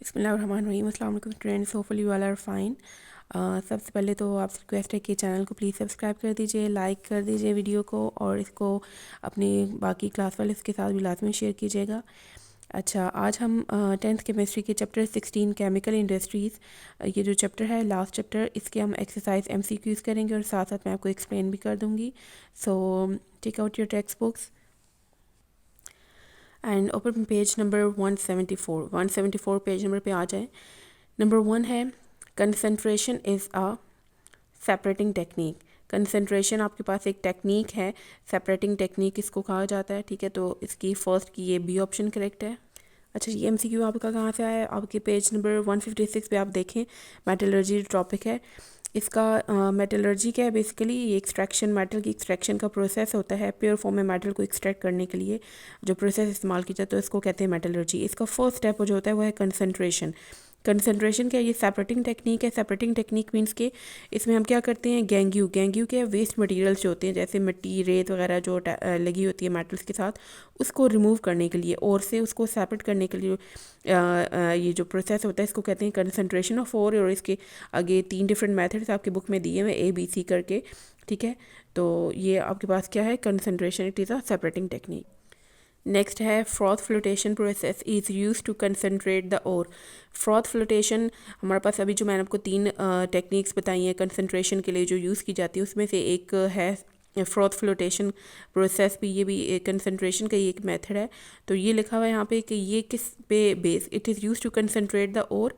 बिस्मिल्लाहिर्रहमानिर्रहीम। अस्सलाम वालेकुम friends, hopefully you all are fine. सबसे पहले तो आपसे रिक्वेस्ट है कि चैनल को प्लीज़ सब्सक्राइब कर दीजिए, लाइक कर दीजिए वीडियो को, और इसको अपनी बाकी क्लास वाले के साथ भी लाजमी शेयर कीजिएगा। अच्छा, आज हम 10th केमिस्ट्री के चैप्टर 16 केमिकल इंडस्ट्रीज़, ये जो चैप्टर है लास्ट चैप्टर, इसके हम एक्सरसाइज MCQs करेंगे और साथ साथ मैं आपको एक्सप्लेन भी कर दूँगी। So take out your text books and open page number 174 page number पे आ जाए। नंबर 1 है concentration is a separating technique. Concentration आपके पास एक टेक्निक है, सेपरेटिंग टेक्निक इसको कहा जाता है, ठीक है। तो इसकी फर्स्ट की ये बी ऑप्शन करेक्ट है। अच्छा, ये MCQ आपका कहाँ से आया है? आपके पेज नंबर 156 पे आप देखें, मेटलर्जी टॉपिक है इसका। मेटलर्जी क्या है? बेसिकली ये एक्सट्रैक्शन, मेटल की एक्सट्रैक्शन का प्रोसेस होता है। प्योर फॉर्म में मेटल को एक्सट्रैक्ट करने के लिए जो प्रोसेस इस्तेमाल किया जाता है तो इसको कहते हैं मेटलर्जी। इसका फर्स्ट स्टेप जो होता है वो है कंसंट्रेशन। कंसंट्रेशन क्या है? ये सेपरेटिंग टेक्निक है। सेपरेटिंग टेक्निक मीन्स के इसमें हम क्या करते हैं, गेंग्यू के वेस्ट मटेरियल्स जो होते हैं जैसे मिट्टी, रेत वगैरह जो लगी होती है मेटल्स के साथ, उसको रिमूव करने के लिए और से उसको सेपरेट करने के लिए ये जो प्रोसेस होता है इसको कहते हैं कंसंट्रेशन ऑफ ओर। और इसके आगे 3 डिफरेंट मेथड्स आपके बुक में दिए हुए ABC करके, ठीक है। तो ये आपके पास क्या है? Concentration, it is a separating technique. Next है froth flotation process is use to concentrate the ore. Froth flotation हमारे पास अभी जो मैंने आपको 3 टेक्निक्स बताई हैं कंसंट्रेशन के लिए जो यूज़ की जाती है, उसमें से एक है फ्रॉथ फ्लोटेशन प्रोसेस भी। ये भी कंसंट्रेशन का ही एक मेथड है। तो ये लिखा हुआ है यहाँ पे कि ये किस पे base, it is use to concentrate the ore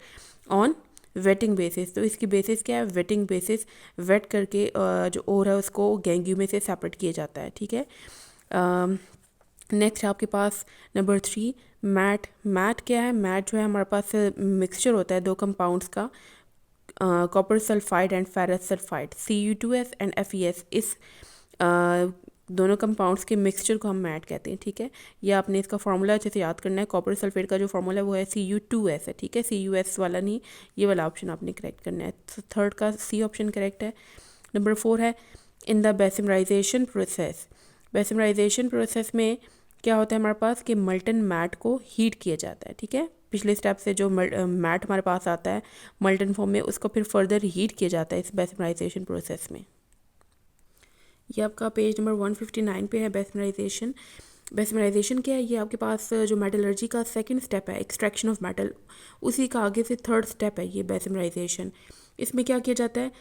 on weighting basis. तो इसकी बेसिस क्या है? Waiting basis. वेट करके जो ओर है उसको गेंग्यू में से सेपरेट किया जाता है, ठीक है। नेक्स्ट है आपके पास नंबर 3 मैट। मैट क्या है? मैट जो है हमारे पास मिक्सचर होता है 2 कंपाउंड्स का, copper sulphide and ferrous sulphide, Cu2S and FeS। इस दोनों कंपाउंड्स के मिक्सचर को हम मैट कहते हैं, ठीक है। ये आपने इसका फार्मूला अच्छे से याद करना है। कॉपर सल्फेट का जो फार्मूला है वो है Cu2S है, ठीक है। Cus वाला नहीं, ये वाला ऑप्शन आपने करेक्ट करना है। तो थर्ड का C ऑप्शन करेक्ट है। नंबर 4 है in the Bessemerisation process. Bessemerisation process में क्या होता है हमारे पास कि मल्टन मैट को हीट किया जाता है, ठीक है। पिछले स्टेप से जो मैट हमारे पास आता है मल्टन फॉर्म में, उसको फिर फर्दर हीट किया जाता है इस बेसिमराइजेशन प्रोसेस में। ये आपका पेज नंबर 159 पे है बेसिमराइजेशन। बेसिमराइजेशन क्या है? ये आपके पास जो मेटलर्जी का सेकंड स्टेप है, एक्सट्रैक्शन ऑफ मेटल, उसी का आगे से थर्ड स्टेप है ये बेसिमराइजेशन। इसमें क्या किया जाता है?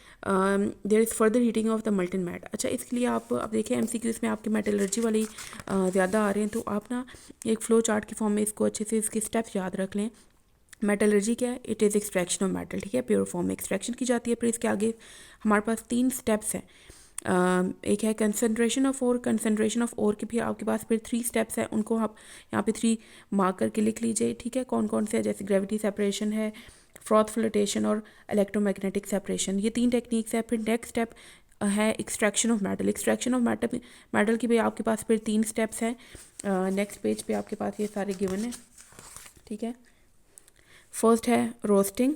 There is further heating of the molten matte. अच्छा, इसके लिए आप अब देखिए MCQ इसमें आपके मेटलर्जी वाली ज़्यादा आ रहे हैं, तो आप ना एक फ्लो चार्ट की फॉर्म में इसको अच्छे से इसके स्टेप्स याद रख लें। मेटलर्जी क्या है? It is extraction of metal, ठीक है। प्योर फॉर्म में एक्सट्रैक्शन की जाती है। फिर इसके आगे हमारे पास 3 स्टेप्स हैं। एक है concentration of ore. Concentration of ore के भी आपके पास फिर 3 स्टेप्स हैं, उनको आप यहाँ पे 3 मार्क करके लिख लीजिए, ठीक है। कौन कौन से है? जैसे ग्रेविटी सेपरेशन है, फ्रॉथ फ्लोटेशन और इलेक्ट्रोमैग्नेटिक सेपरेशन, ये 3 टेक्निक्स है। फिर नेक्स्ट स्टेप है extraction of metal. Extraction of metal की भी आपके पास फिर 3 स्टेप्स हैं। नेक्स्ट पेज पे आपके पास ये सारे गिवन है, ठीक है। फर्स्ट है रोस्टिंग।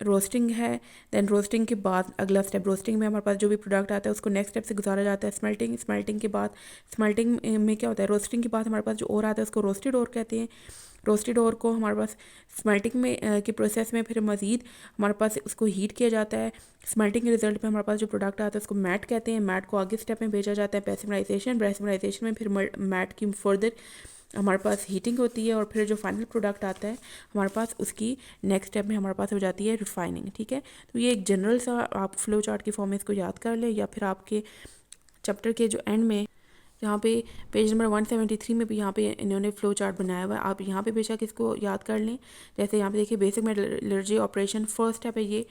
रोस्टिंग है, देन रोस्टिंग के बाद अगला स्टेप, रोस्टिंग में हमारे पास जो भी प्रोडक्ट आता है उसको नेक्स्ट स्टेप से गुजारा जाता है स्मेल्टिंग। स्मेल्टिंग के बाद, स्मेल्टिंग में क्या होता है? रोस्टिंग के बाद हमारे पास जो और आता है उसको रोस्टेड और कहते हैं। रोस्टेड और को हमारे पास स्मेल्टिंग में के प्रोसेस में फिर मज़ीद हमारे पास उसको हीट किया जाता है। स्मेल्टिंग के रिजल्ट में हमारे पास जो प्रोडक्ट आता है उसको मैट कहते हैं। मैट को आगे स्टेप में भेजा जाता है बेसिमराइजेशन। बेसिमराइजेशन में फिर मैट की फर्दर हमारे पास हीटिंग होती है और फिर जो फाइनल प्रोडक्ट आता है हमारे पास उसकी नेक्स्ट स्टेप में हमारे पास हो जाती है रिफाइनिंग, ठीक है। तो ये एक जनरल सा आप फ्लो चार्ट की फॉर्म में इसको याद कर लें, या फिर आपके चैप्टर के जो एंड में यहाँ पे पेज नंबर 173 में भी यहाँ पे इन्होंने फ्लो चार्ट बनाया हुआ है, आप यहाँ पे बेशक इसको याद कर लें। जैसे यहाँ पे देखिए basic metallurgy operation, first step है ये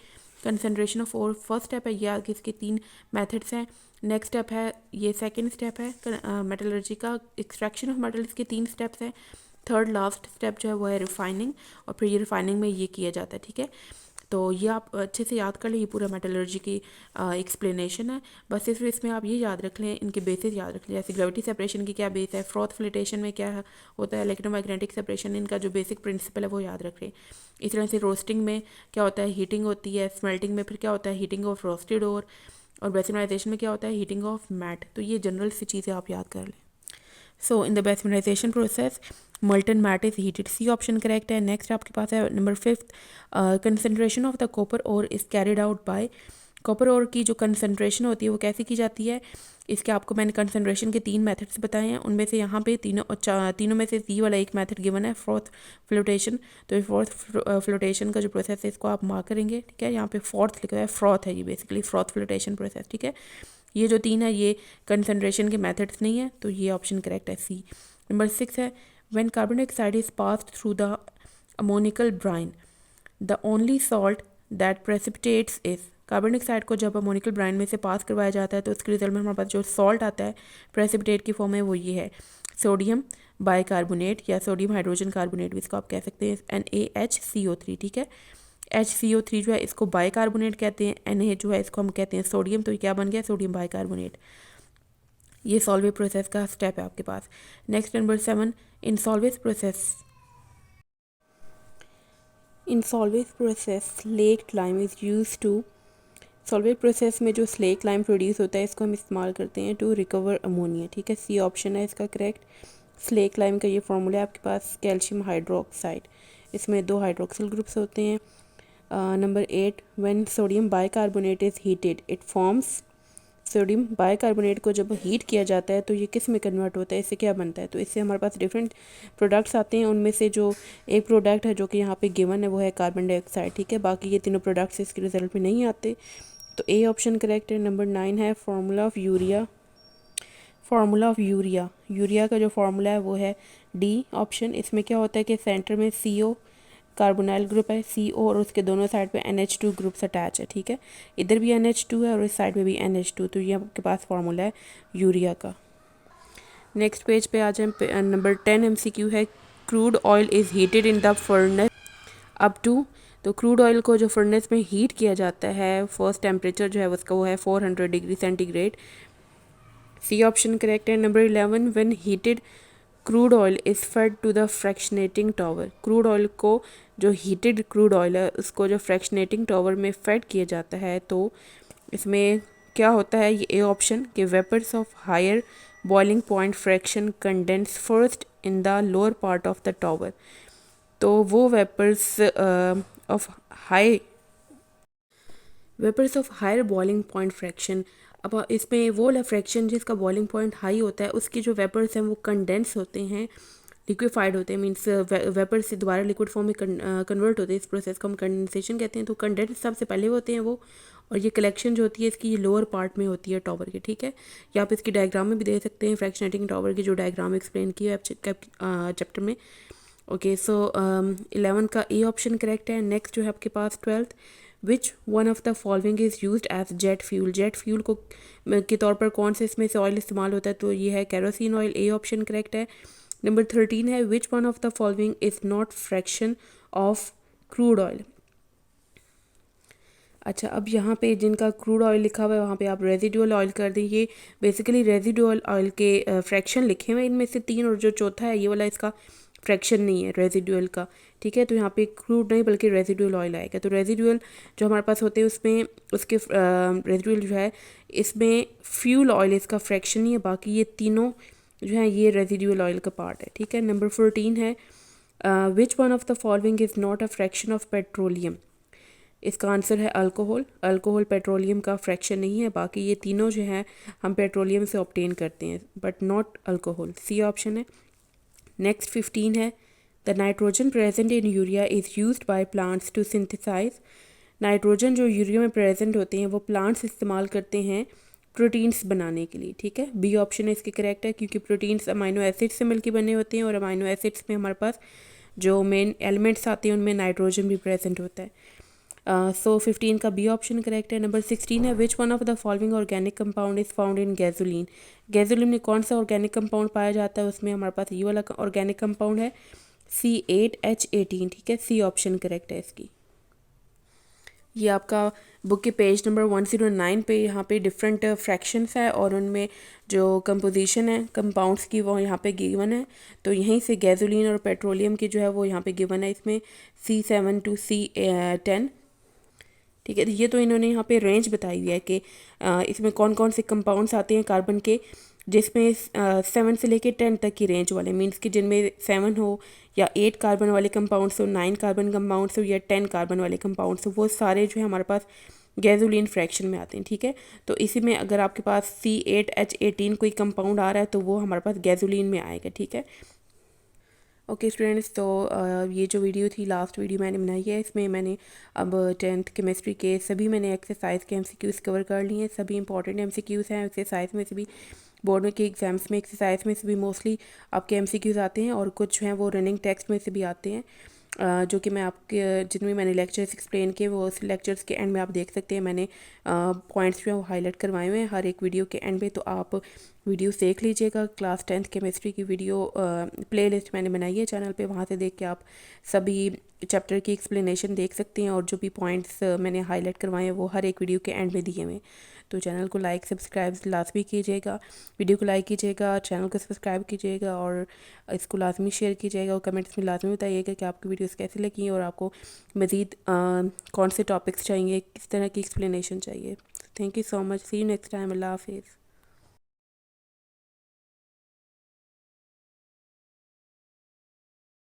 concentration of ore, first step है ये। आगे इसके 3 मेथड्स हैं। नेक्स्ट स्टेप है ये, सेकंड स्टेप है मेटलर्जी का एक्सट्रैक्शन ऑफ मेटल, इसके 3 स्टेप्स हैं। थर्ड लास्ट स्टेप जो है वो है रिफाइनिंग, और फिर ये रिफाइनिंग में ये किया जाता है, ठीक है। तो ये आप अच्छे से याद कर लें, ये पूरा मेटलर्जी की एक्सप्लेनेशन है। बस सिर्फ इसमें आप ये याद रख लें, इनके बेसिस याद रख लें। जैसे ग्रेविटी सेपरेशन की क्या बेस है, फ्रॉथ फ्लोटेशन में क्या होता है, इलेक्ट्रोमैग्नेटिक सेपरेशन, इनका जो बेसिक प्रिंसिपल है वो याद रख लें। इस तरह से रोस्टिंग में क्या होता है? हीटिंग होती है। स्मेल्टिंग में फिर क्या होता है? हीटिंग ऑफ रोस्टेड और बेसिमराइजेशन में क्या होता है? Heating of matte. तो ये जनरल सी चीज़ें आप याद कर लें। So in the besimilization process, molten matte is heated, C option correct है। नेक्स्ट आपके पास है number 5, concentration of the copper ore is carried out by, copper ore की जो कंसनट्रेशन होती है वो कैसे की जाती है। इसके आपको मैंने कंसनट्रेशन के 3 मेथड्स बताए हैं, उनमें से यहाँ पे तीनों में से सी वाला एक मेथड गिवन है, फोर्थ फ्लोटेशन। तो फोर्थ फ्लोटेशन का जो प्रोसेस है इसको आप मार्क करेंगे, ठीक है। यहाँ पे फोर्थ लिखा है, फ्रॉथ है ये बेसिकली, फ्रॉथ फ्लोटेशन प्रोसेस, ठीक है। ये जो 3 है ये कंसनट्रेशन के मेथड्स नहीं है, तो ये ऑप्शन करेक्ट है, सी। नंबर 6 है when carbon dioxide is passed through the ammoniacal brine the only salt that precipitates is, carbon dioxide को जब अमोनिकल ब्राइन में से पास करवाया जाता है तो उसके रिजल्ट में हमारे पास जो सॉल्ट आता है प्रेसिपिटेट की फॉर्म में वो ये है, सोडियम बाइकार्बोनेट या सोडियम हाइड्रोजन कार्बोनेट भी इसको आप कह सकते हैं, NaHCO3, ठीक है। HCO3 जो है इसको बाइकार्बोनेट कहते हैं, Na जो है इसको हम कहते हैं सोडियम, तो ये क्या बन गया, सोडियम बाइकार्बोनेट। ये सॉल्वेज प्रोसेस का स्टेप है आपके पास। Next number 7, in Solvay's process slaked lime is use to, Solvay's process में जो स्लेक लाइम प्रोड्यूस होता है इसको हम इस्तेमाल करते हैं टू रिकवर अमोनिया, ठीक है। सी ऑप्शन है इसका करेक्ट। स्लेक लाइम का ये फॉर्मूला है आपके पास, कैल्शियम हाइड्रोक्साइड, इसमें 2 हाइड्रोक्सिल ग्रुप्स होते हैं। Number 8, when sodium bicarbonate is heated it forms, sodium bicarbonate को जब हीट किया जाता है तो ये किस में कन्वर्ट होता है, इससे क्या बनता है। तो इससे हमारे पास डिफरेंट प्रोडक्ट्स आते हैं, उनमें से जो एक प्रोडक्ट है जो कि यहाँ पे गिवन है वो है कार्बन डाइऑक्साइड, ठीक है। बाकी ये तीनों प्रोडक्ट्स इसके रिजल्ट में नहीं आते, तो ए ऑप्शन करेक्ट है। नंबर 9 है यूरिया का जो फार्मूला है वो है डी ऑप्शन। इसमें क्या होता है कि सेंटर में CO कार्बोनाइल ग्रुप है, CO, और उसके दोनों साइड पे NH2 ग्रुप्स अटैच है, ठीक है। इधर भी NH2 है और इस साइड में भी NH2, तो ये आपके पास फार्मूला है यूरिया का। नेक्स्ट पेज पे आ जाए, नंबर 10 MCQ है crude oil is heated in the furnace up to, तो क्रूड ऑयल को जो फर्नेस में हीट किया जाता है फर्स्ट टेम्परेचर जो है उसका वो है 400 degree centigrade, C option correct है। Number 11, when heated crude oil is fed to the fractionating tower, crude oil को जो हीटेड क्रूड ऑयल है उसको जो फ्रैक्शनेटिंग टॉवर में फेड किया जाता है, तो इसमें क्या होता है, ये ए ऑप्शन कि vapours of higher boiling point fraction condense first in the lower part of the tower, तो वो vapours of higher boiling point fraction, अब इसमें वो वाला फ्रैक्शन जिसका बॉइलिंग पॉइंट हाई होता है उसके जो वेपर्स हैं वो कंडेंस होते हैं, लिक्विफाइड होते हैं, मीन्स वेपर से दोबारा लिक्विड फॉर्म में कन्वर्ट होते हैं, इस प्रोसेस को हम कंडेंसेशन कहते हैं। तो कंडेंस सबसे पहले होते हैं वो, और ये कलेक्शन जो होती है इसकी लोअर पार्ट में होती है टॉवर के, ठीक है। या आप इसकी डायग्राम में भी दे सकते हैं, फ्रैक्शनेटिंग टॉवर की जो डायग्राम एक्सप्लेन की है चैप्टर में। ओके, सो 11 का ए ऑप्शन करेक्ट है। नेक्स्ट जो है आपके पास 12th, which one of the following is used as jet fuel, jet fuel को के तौर पर कौन से इसमें से ऑयल इस्तेमाल होता है, तो ये है केरोसिन ऑयल, ए ऑप्शन करेक्ट है। नंबर 13 है विच one of the following is not fraction of crude oil. अच्छा, अब यहाँ पे जिनका क्रूड ऑयल लिखा हुआ है वहाँ पे आप रेजिडुअल ऑयल कर दें, ये बेसिकली रेजिडुअल ऑयल के फ्रैक्शन लिखे हुए हैं इनमें से 3, और जो चौथा है ये वाला इसका फ्रैक्शन नहीं है रेजिडुअल का, ठीक है। तो यहाँ पे क्रूड नहीं बल्कि रेजिडुअल ऑयल आएगा। तो रेजिडुअल जो हमारे पास होते हैं उसमें उसके रेजिडुअल जो है इसमें फ्यूल ऑयल इसका फ्रैक्शन नहीं है, बाकी ये तीनों जो है ये रेजिडुअल ऑयल का पार्ट है, ठीक है। नंबर 14 है विच one of the following is not a fraction of petroleum, इसका आंसर है अल्कोहल। अल्कोहल पेट्रोलियम का फ्रैक्शन नहीं है, बाकी ये तीनों जो हैं हम पेट्रोलियम से ऑब्टेन करते हैं but not alcohol, C option है। नेक्स्ट 15 है the nitrogen present in urea is used by plants to synthesise, nitrogen जो यूरिया में प्रेजेंट होते हैं वो प्लांट्स इस्तेमाल करते हैं प्रोटीन्स बनाने के लिए, ठीक है। बी ऑप्शन है इसके करेक्ट है, क्योंकि प्रोटीन्स अमाइनो एसिड से मिलकर बने होते हैं और अमाइनो एसिड्स में हमारे पास जो मेन एलिमेंट्स आते हैं उनमें नाइट्रोजन भी प्रेजेंट होता है। सो 15 का बी ऑप्शन करेक्ट है। नंबर 16 है विच one of the following organic compound is found in gasoline, gasoline में कौन सा ऑर्गेनिक कंपाउंड पाया जाता है, उसमें हमारे पास ये वाला ऑर्गेनिक कंपाउंड है C8H18, ठीक है। सी ऑप्शन करेक्ट है इसकी। ये आपका बुक के पेज नंबर 109 पे यहाँ पे डिफरेंट फ्रैक्शंस है और उनमें जो कंपोजिशन है कंपाउंड्स की वो यहाँ पे गिवन है, तो यहीं से गैसोलीन और पेट्रोलियम की जो है वो यहाँ पे गिवन है इसमें C7 to C10, ठीक है। ये तो इन्होंने यहाँ पे रेंज बताई हुई है कि इसमें कौन कौन से कंपाउंड्स आते हैं कार्बन के, जिसमें 7 से लेके 10 तक की रेंज वाले, मीन्स कि जिनमें 7 हो या 8 कार्बन वाले कंपाउंड्स हो, 9 कार्बन कंपाउंड्स हो या 10 कार्बन वाले कंपाउंड्स हो, वो सारे जो है हमारे पास गैसोलीन फ्रैक्शन में आते हैं। ठीक है, तो इसी में अगर आपके पास C8H18 कोई कंपाउंड आ रहा है तो वो हमारे पास गैसोलीन में आएगा। ठीक है, ओके स्टूडेंट्स, तो ये जो वीडियो थी, लास्ट वीडियो मैंने बनाई है, इसमें मैंने अब 10th केमिस्ट्री के सभी मैंने एक्सरसाइज के MCQs कवर कर लिए हैं। सभी इंपॉर्टेंट MCQs हैं। एक्सरसाइज में से भी बोर्ड में के एग्जाम्स में एक्सरसाइज में से भी मोस्टली आपके MCQs आते हैं और कुछ हैं वो रनिंग टेक्स्ट में से भी आते हैं, जो कि मैं आपके जिनमें मैंने लेक्चर्स एक्सप्लेन किए वो उस लेक्चर्स के एंड में आप देख सकते हैं। मैंने पॉइंट्स जो है वो हाईलाइट करवाए हुए हैं हर एक वीडियो के एंड में, तो आप वीडियोस देख लीजिएगा। क्लास 10th केमिस्ट्री की वीडियो प्लेलिस्ट मैंने बनाई है चैनल पे, वहाँ से देख के आप सभी चैप्टर की एक्सप्लेनेशन देख सकते हैं और जो भी पॉइंट्स मैंने हाईलाइट करवाए हैं वो हर एक वीडियो के एंड में दिए हुए हैं। तो चैनल को लाइक सब्सक्राइब लाजमी कीजिएगा, वीडियो को लाइक कीजिएगा, चैनल को सब्सक्राइब कीजिएगा और इसको लाजमी शेयर कीजिएगा और कमेंट्स में लाजमी बताइएगा कि आपकी वीडियोस कैसी लगी और आपको मज़ीद कौन से टॉपिक्स चाहिए, किस तरह की एक्सप्लेनेशन चाहिए। Thank you so much, see you next time, अल्लाह हाफिज़।